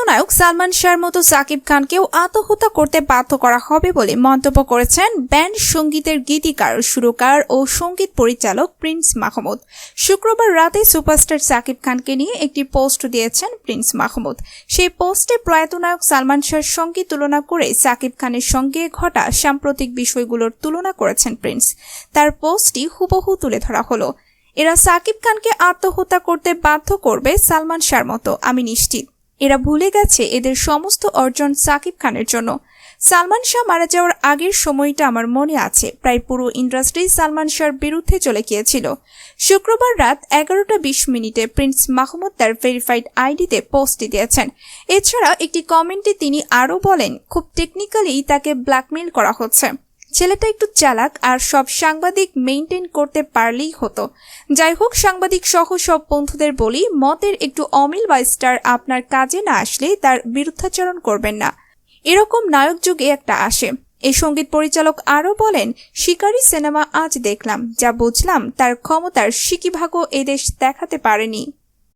নায়ক সালমান শাহর মতো সাকিব খানকেও আত্মহত্যা করতে বাধ্য করা হবে বলে মন্তব্য করেছেন ব্যান্ড সঙ্গীতের গীতিকার, সুরকার ও সঙ্গীত পরিচালক প্রিন্স মাহমুদ। শুক্রবার রাতে সুপারস্টার সাকিব খানকে নিয়ে একটি পোস্ট দিয়েছেন প্রিন্স মাহমুদ। সেই পোস্টে প্রয়াত নায়ক সালমান শাহর সঙ্গে তুলনা করে সাকিব খানের সঙ্গে ঘটা সাম্প্রতিক বিষয়গুলোর তুলনা করেছেন প্রিন্স। তার পোস্টটি হুবহু তুলে ধরা হলো। এরা সাকিব খানকে আত্মহত্যা করতে বাধ্য করবে সালমান শাহর মতো, আমি নিশ্চিত। এরা ভুলে গেছে এদের সমস্ত অর্জন সাকিব খানের জন্য। সালমান শাহ মারা যাওয়ার আগের সময়টা আমার মনে আছে, প্রায় পুরো ইন্ডাস্ট্রি সালমান শাহর বিরুদ্ধে চলে গিয়েছিল। শুক্রবার রাত 11:20 প্রিন্স মাহমুদ তার ভেরিফাইড আইডিতে পোস্টটি দিয়েছেন। এছাড়া একটি কমেন্টে তিনি আরও বলেন, খুব টেকনিক্যালি তাকে ব্ল্যাকমেইল করা হচ্ছে। ছেলেটা একটু চালাক, আর সব সাংবাদিক মেইনটেইন করতে পারলেই হতো। যাই হোক, সাংবাদিক সহ সব বন্ধুদের বলি, মতের একটু অমিল বা স্টার আপনার কাজে না আসলে তার বিরুদ্ধাচরণ করবেন না। এরকম নায়ক যুগে একটা আসে। এই সঙ্গীত পরিচালক আরও বলেন, শিকারী সিনেমা আজ দেখলাম, যা বুঝলাম তার ক্ষমতার সিকিভাগও এদেশ দেখাতে পারেনি।